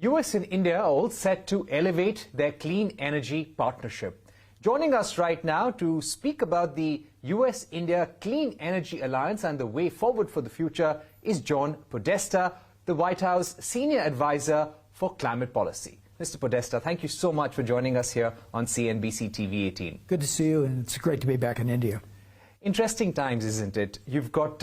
US and India are all set to elevate their clean energy partnership. Joining us right now to speak about the US-India Clean Energy Alliance and the way forward for the future is John Podesta, the White House Senior Advisor for Climate Policy. Mr. Podesta, thank you so much for joining us here on CNBC-TV18. Good to see you, and it's great to be back in India. Interesting times, isn't it? You've got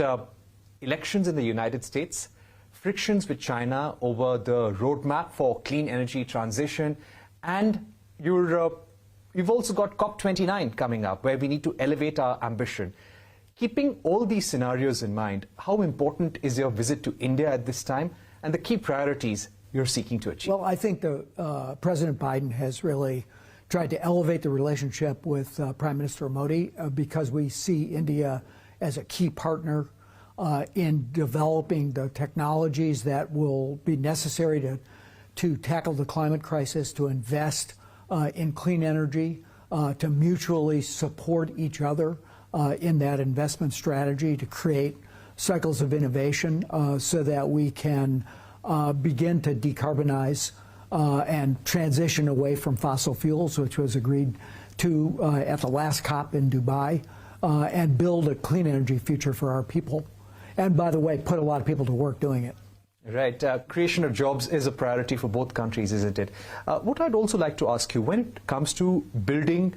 elections in the United States, frictions with China over the roadmap for clean energy transition, and you've also got COP29 coming up, where we need to elevate our ambition. Keeping all these scenarios in mind, how important is your visit to India at this time and the key priorities you're seeking to achieve? Well, I think President Biden has really tried to elevate the relationship with Prime Minister Modi because we see India as a key partner in developing the technologies that will be necessary to tackle the climate crisis, to invest in clean energy, to mutually support each other in that investment strategy, to create cycles of innovation so that we can begin to decarbonize and transition away from fossil fuels, which was agreed to at the last COP in Dubai, and build a clean energy future for our people. And by the way, put a lot of people to work doing it. Right. Creation of jobs is a priority for both countries, isn't it? What I'd also like to ask you, when it comes to building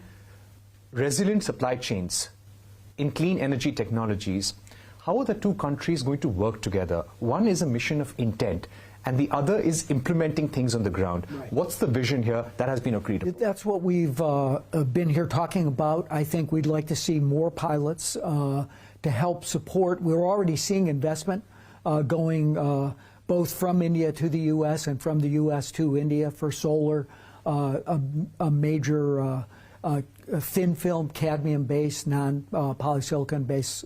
resilient supply chains in clean energy technologies, how are the two countries going to work together? One is a mission of intent, and the other is implementing things on the ground. Right. What's the vision here that has been agreed upon? That's what we've been here talking about. I think we'd like to see more pilots to help support. We're already seeing investment going both from India to the U.S. and from the U.S. to India for solar, a major thin film, cadmium-based, non-polysilicon-based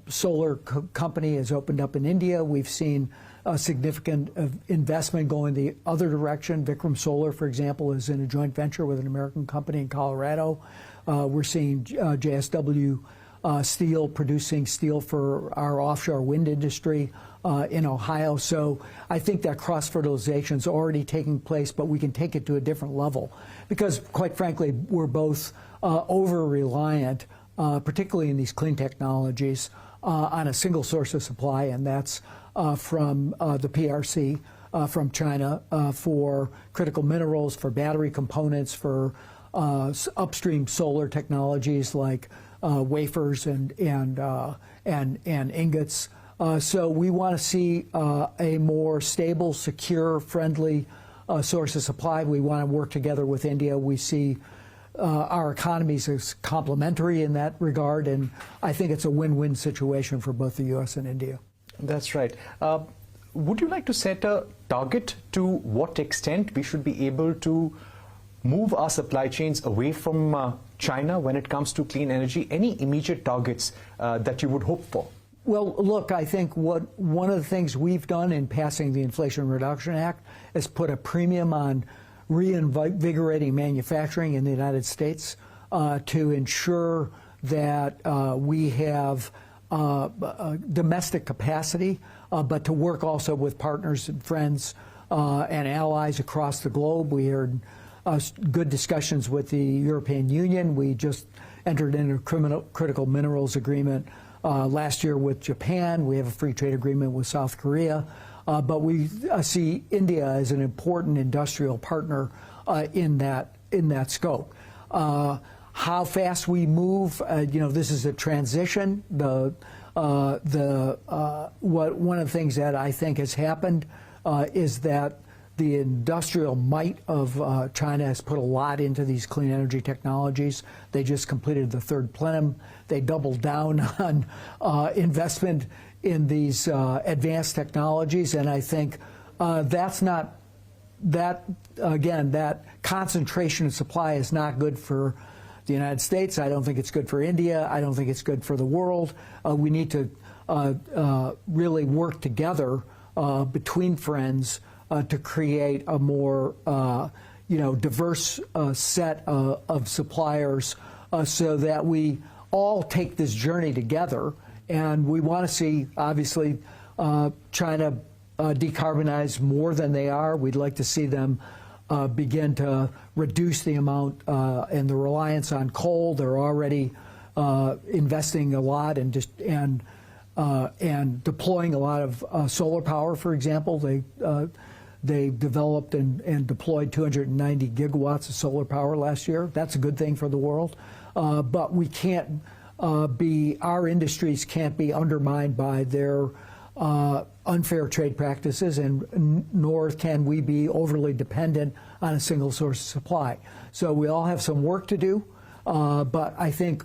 solar company has opened up in India. We've seen a significant investment going the other direction. Vikram Solar, for example, is in a joint venture with an American company in Colorado. We're seeing JSW Steel producing steel for our offshore wind industry in Ohio. So I think that cross-fertilization is already taking place, but we can take it to a different level because, quite frankly, we're both over-reliant, particularly in these clean technologies, on a single source of supply, and that's from the PRC, from China, for critical minerals, for battery components, for upstream solar technologies like wafers and ingots. So we want to see a more stable, secure, friendly source of supply. We want to work together with India. We see our economies as complementary in that regard, and I think it's a win-win situation for both the U.S. and India. That's right. Would you like to set a target to what extent we should be able to move our supply chains away from China when it comes to clean energy? Any immediate targets that you would hope for? Well, look, I think one of the things we've done in passing the Inflation Reduction Act is put a premium on reinvigorating manufacturing in the United States to ensure that we have domestic capacity, but to work also with partners and friends and allies across the globe. We heard good discussions with the European Union. We just entered into a critical minerals agreement last year with Japan. We have a free trade agreement with South Korea. But we see India as an important industrial partner in that scope. How fast we move, this is a transition. One of the things that I think has happened is that the industrial might of China has put a lot into these clean energy technologies. They just completed the third plenum. They doubled down on investment in these advanced technologies, and I think that concentration of supply is not good for the United States. I don't think it's good for India. I don't think it's good for the world. We need to really work together between friends to create a more diverse set of suppliers so that we all take this journey together. And we want to see, obviously, China decarbonize more than they are. We'd like to see them begin to reduce the amount and the reliance on coal. They're already investing a lot and deploying a lot of solar power, for example. They developed and deployed 290 gigawatts of solar power last year. That's a good thing for the world. But we can't our industries can't be undermined by their unfair trade practices, and nor can we be overly dependent on a single source of supply. So we all have some work to do, but I think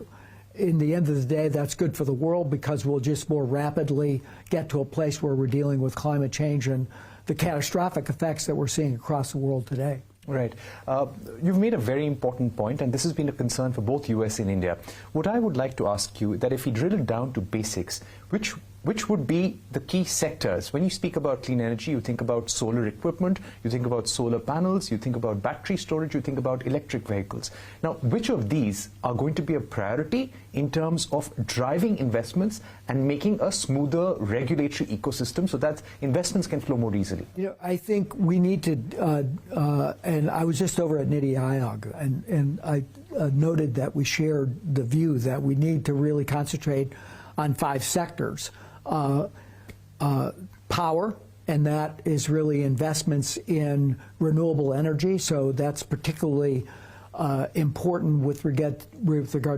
in the end of the day, that's good for the world, because we'll just more rapidly get to a place where we're dealing with climate change and the catastrophic effects that we're seeing across the world today. Right. You've made a very important point, and this has been a concern for both US and India. What I would like to ask you, that if we drill it down to basics, which would be the key sectors? When you speak about clean energy, you think about solar equipment, you think about solar panels, you think about battery storage, you think about electric vehicles. Now, which of these are going to be a priority in terms of driving investments and making a smoother regulatory ecosystem so that investments can flow more easily? You know, I think we need to, and I was just over at NITI Aayog, and I noted that we shared the view that we need to really concentrate on 5 sectors. Power, and that is really investments in renewable energy. So that's particularly important with regard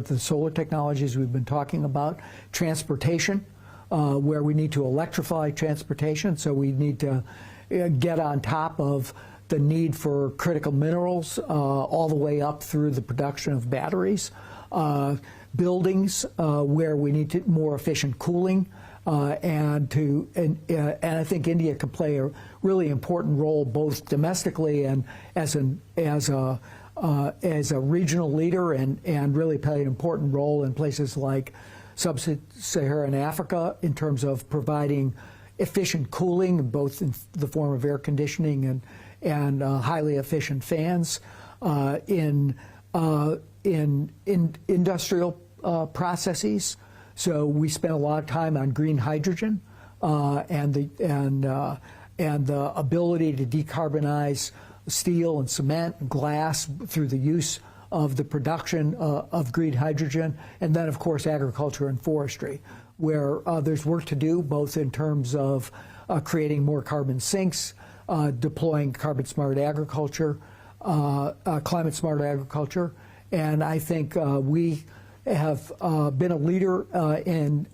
to the solar technologies we've been talking about. Transportation, where we need to electrify transportation. So we need to get on top of the need for critical minerals all the way up through the production of batteries. Buildings, where we need more efficient cooling. And I think India can play a really important role both domestically and as a regional leader, and really play an important role in places like sub-Saharan Africa in terms of providing efficient cooling, both in the form of air conditioning and highly efficient fans, in industrial processes. So we spent a lot of time on green hydrogen and the ability to decarbonize steel and cement and glass through the use of the production of green hydrogen, and then of course agriculture and forestry, where there's work to do both in terms of creating more carbon sinks, deploying carbon smart agriculture, climate smart agriculture, and I think we have been a leader in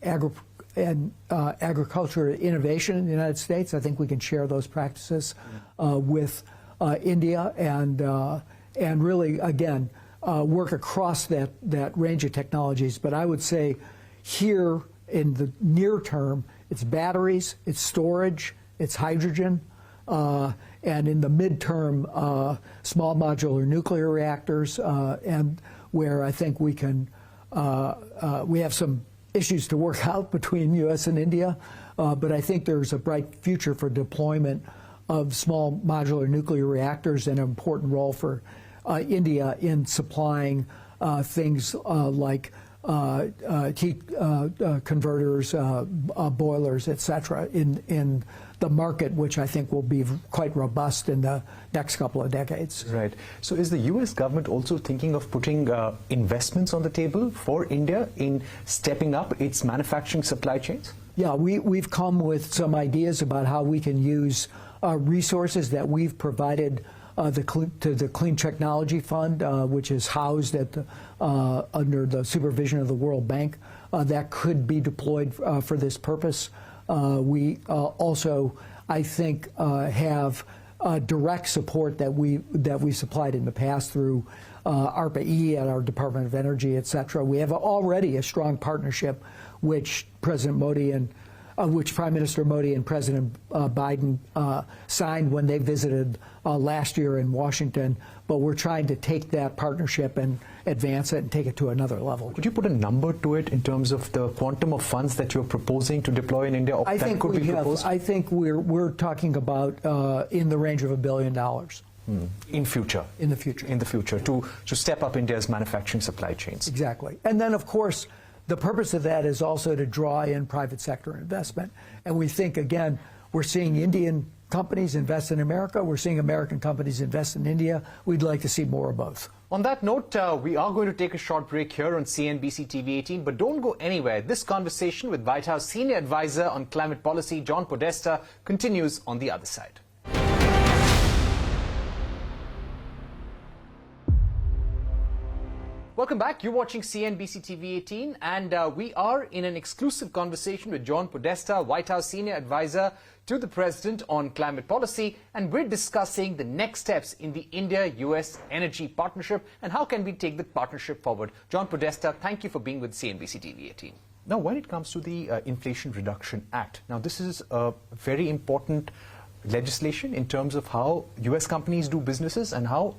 agriculture innovation in the United States. I think we can share those practices with India and really, again, work across that range of technologies. But I would say here in the near term, it's batteries, it's storage, it's hydrogen, and in the midterm, small modular nuclear reactors, and where I think we can we have some issues to work out between U.S. and India, but I think there's a bright future for deployment of small modular nuclear reactors, and an important role for India in supplying things like heat converters, boilers, etc., in the market, which I think will be quite robust in the next couple of decades. Right. So is the U.S. government also thinking of putting investments on the table for India in stepping up its manufacturing supply chains? Yeah, we've come with some ideas about how we can use resources that we've provided to the Clean Technology Fund, which is housed at under the supervision of the World Bank, that could be deployed for this purpose. We also, I think, have direct support that we supplied in the past through ARPA-E at our Department of Energy, et cetera. We have already a strong partnership, which President Modi and which Prime Minister Modi and President Biden signed when they visited last year in Washington. But we're trying to take that partnership and advance it and take it to another level. Could you put a number to it in terms of the quantum of funds that you're proposing to deploy in India? I think we're talking about in the range of $1 billion. In future? In the future. In the future, to step up India's manufacturing supply chains. Exactly. And then, of course, the purpose of that is also to draw in private sector investment. And we think, again, We're seeing Indian companies invest in America. We're seeing American companies invest in India. We'd like to see more of both. On that note, we are going to take a short break here on CNBC TV18, but don't go anywhere. This conversation with White House Senior Advisor on Climate Policy, John Podesta, continues on the other side. Welcome back. You're watching CNBC TV18, and we are in an exclusive conversation with John Podesta, White House Senior Advisor to the President on Climate Policy, and we're discussing the next steps in the India-US energy partnership and how can we take the partnership forward. John Podesta, thank you for being with CNBC TV18. Now, when it comes to the Inflation Reduction Act, now this is a very important legislation in terms of how US companies do businesses and how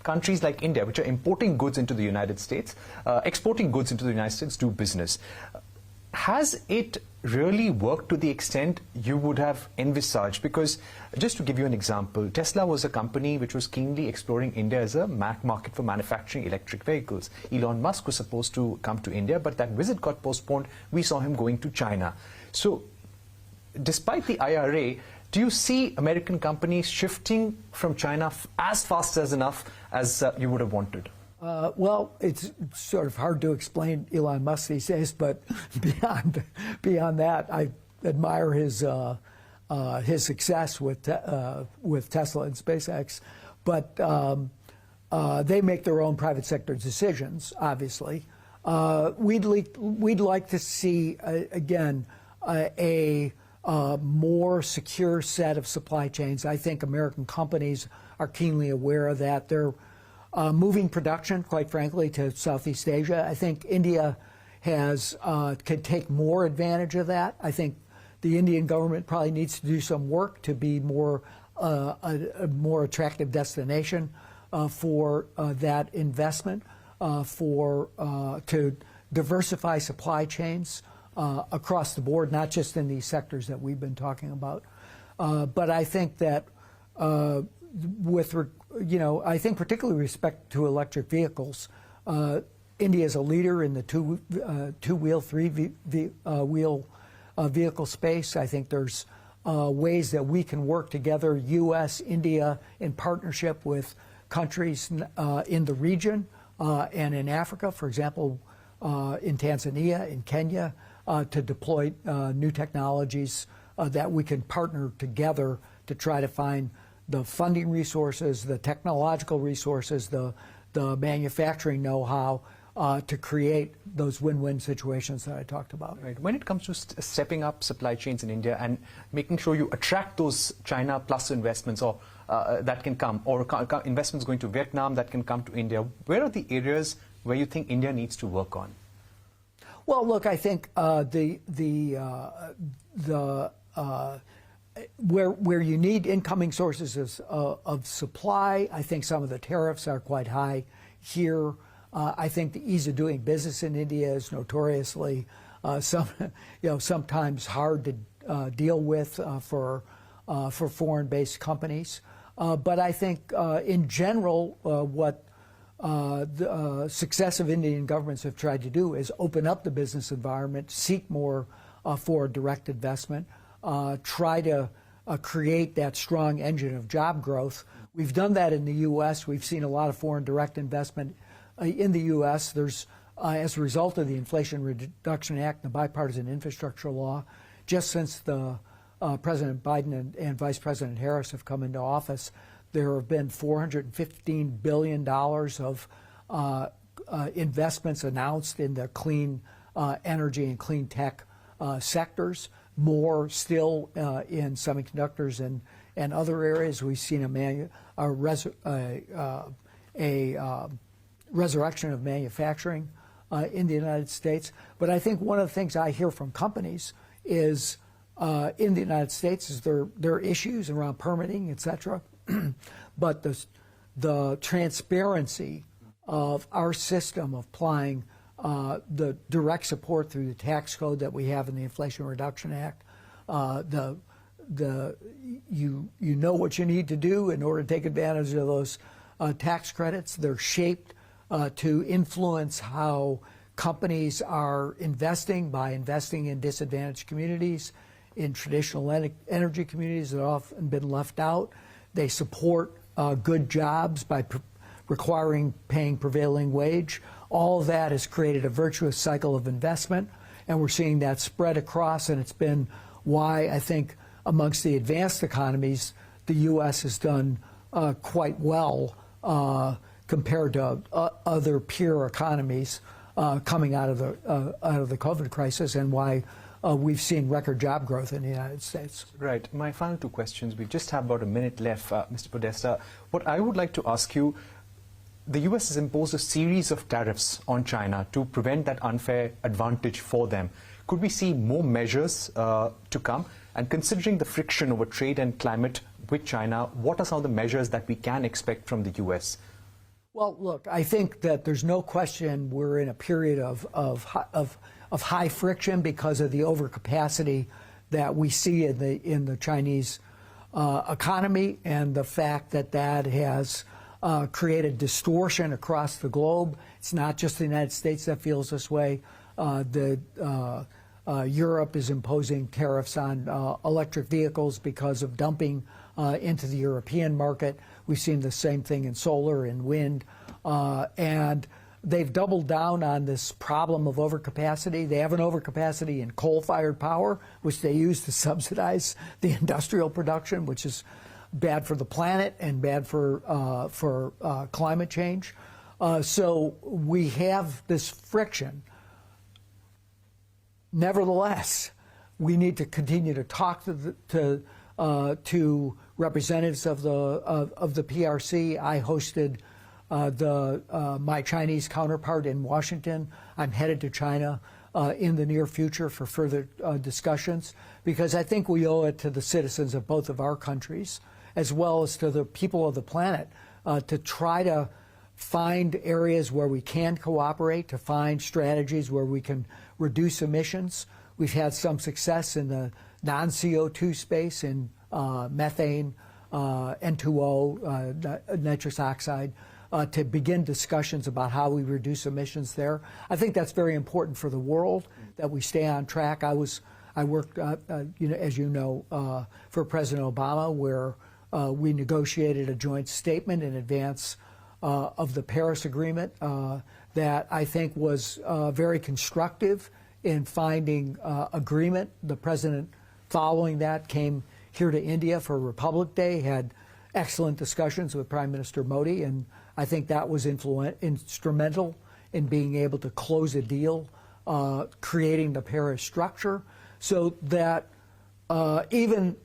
countries like India, which are importing goods into the United States, exporting goods into the United States, do business. Has it really worked to the extent you would have envisaged? Because just to give you an example, Tesla was a company which was keenly exploring India as a market for manufacturing electric vehicles. Elon Musk was supposed to come to India, but that visit got postponed. We saw him going to China. So despite the IRA, do you see American companies shifting from China as fast as you would have wanted? Well, it's sort of hard to explain Elon Musk these days, but beyond that, I admire his success with Tesla and SpaceX. But they make their own private sector decisions, obviously. We'd like to see again a more secure set of supply chains. I think American companies are keenly aware of that. They're moving production, quite frankly, to Southeast Asia. I think India can take more advantage of that. I think the Indian government probably needs to do some work to be a more attractive destination for that investment, to diversify supply chains across the board, not just in these sectors that we've been talking about. But I think that I think particularly with respect to electric vehicles, India is a leader in the two-wheel, three-wheel vehicle space. I think there's ways that we can work together, U.S., India, in partnership with countries in the region and in Africa, for example, in Tanzania, in Kenya, to deploy new technologies that we can partner together to try to find the funding resources, the technological resources, the manufacturing know-how to create those win-win situations that I talked about. Right. When it comes to stepping up supply chains in India and making sure you attract those China plus investments or that can come, or investments going to Vietnam that can come to India, where are the areas where you think India needs to work on? Well, look, I think where you need incoming sources of supply, I think some of the tariffs are quite high here. I think the ease of doing business in India is notoriously sometimes hard to deal with for foreign-based companies. But I think in general, what the successive Indian governments have tried to do is open up the business environment, seek more for direct investment, try to create that strong engine of job growth. We've done that in the U.S. We've seen a lot of foreign direct investment in the U.S. There's, as a result of the Inflation Reduction Act, the bipartisan infrastructure law, just since the President Biden and Vice President Harris have come into office, there have been $415 billion of investments announced in the clean energy and clean tech sectors, more still in semiconductors and other areas. We've seen a resurrection of manufacturing in the United States. But I think one of the things I hear from companies is in the United States is there are issues around permitting, et cetera. But the transparency of our system of applying the direct support through the tax code that we have in the Inflation Reduction Act, you know what you need to do in order to take advantage of those tax credits. They're shaped to influence how companies are investing by investing in disadvantaged communities, in traditional energy communities that have often been left out. They support good jobs by paying prevailing wage. All of that has created a virtuous cycle of investment, and we're seeing that spread across, and it's been why I think amongst the advanced economies, the U.S. has done quite well compared to other peer economies coming out of the COVID crisis, and why we've seen record job growth in the United States. Right. My final two questions. We just have about a minute left, Mr. Podesta. What I would like to ask you, the U.S. has imposed a series of tariffs on China to prevent that unfair advantage for them. Could we see more measures to come? And considering the friction over trade and climate with China, what are some of the measures that we can expect from the U.S.? Well, look, I think that there's no question we're in a period of high friction because of the overcapacity that we see in the Chinese economy, and the fact that that has created distortion across the globe. It's not just the United States that feels this way. Europe is imposing tariffs on electric vehicles because of dumping into the European market. We've seen the same thing in solar and wind. And they've doubled down on this problem of overcapacity. They have an overcapacity in coal-fired power, which they use to subsidize the industrial production, which is bad for the planet and bad for climate change. So we have this friction. Nevertheless, we need to continue to talk to representatives of the PRC. I hosted my Chinese counterpart in Washington. I'm headed to China in the near future for further discussions, because I think we owe it to the citizens of both of our countries, as well as to the people of the planet, to try to find areas where we can cooperate, to find strategies where we can reduce emissions. We've had some success in the non-CO2 space, in methane, N2O, nitrous oxide, to begin discussions about how we reduce emissions there. I think that's very important for the world, that we stay on track. I worked, as you know, for President Obama, where we negotiated a joint statement in advance of the Paris Agreement that I think was very constructive in finding agreement. The president, following that, came here to India for Republic Day, had excellent discussions with Prime Minister Modi, and I think that was instrumental in being able to close a deal, creating the Paris structure, so that even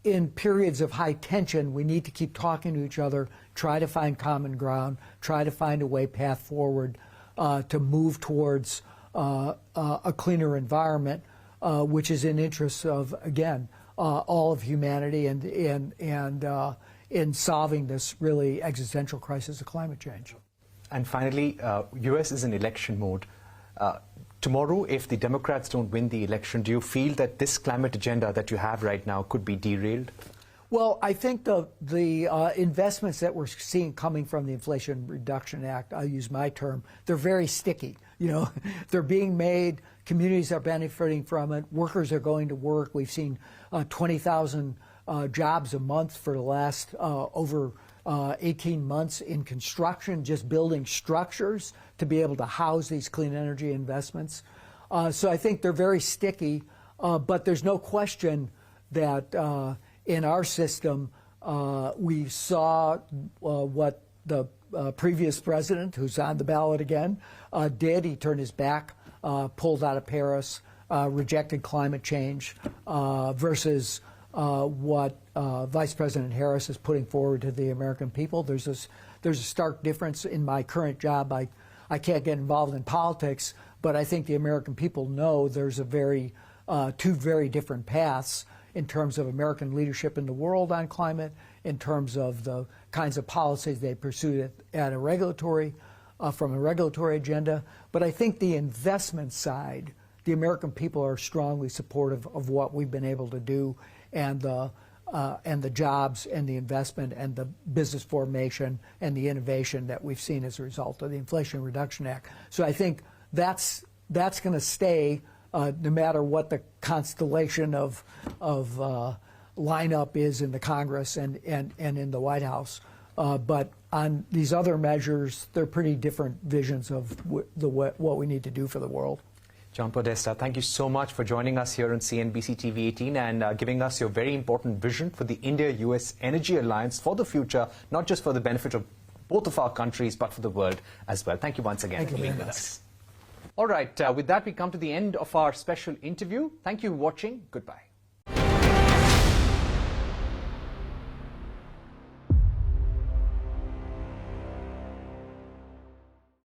in periods of high tension, we need to keep talking to each other, try to find common ground, try to find a path forward to move towards a cleaner environment, which is in interest of, again, all of humanity, and in solving this really existential crisis of climate change. And finally, U.S. is in election mode. Tomorrow, if the Democrats don't win the election, do you feel that this climate agenda that you have right now could be derailed? Well, I think the investments that we're seeing coming from the Inflation Reduction Act, I'll use my term, they're very sticky. You know, they're being made, communities are benefiting from it, workers are going to work. We've seen 20,000 jobs a month for the last over 18 months in construction, just building structures to be able to house these clean energy investments. So I think they're very sticky, but there's no question that in our system, we saw what the previous president, who's on the ballot again, did. He turned his back, pulled out of Paris, rejected climate change, versus what Vice President Harris is putting forward to the American people. There's a stark difference in my current job. I can't get involved in politics, but I think the American people know there's two very different paths in terms of American leadership in the world on climate, in terms of the kinds of policies they pursued at a regulatory, from a regulatory agenda. But I think the investment side, the American people are strongly supportive of what we've been able to do, and the jobs and the investment and the business formation and the innovation that we've seen as a result of the Inflation Reduction Act. So I think that's going to stay no matter what the constellation of lineup is in the Congress and in the White House. But on these other measures, they're pretty different visions of what we need to do for the world. John Podesta, thank you so much for joining us here on CNBC-TV18 and giving us your very important vision for the India-US Energy Alliance for the future, not just for the benefit of both of our countries, but for the world as well. Thank you once again for being with us. All right, with that, we come to the end of our special interview. Thank you for watching. Goodbye.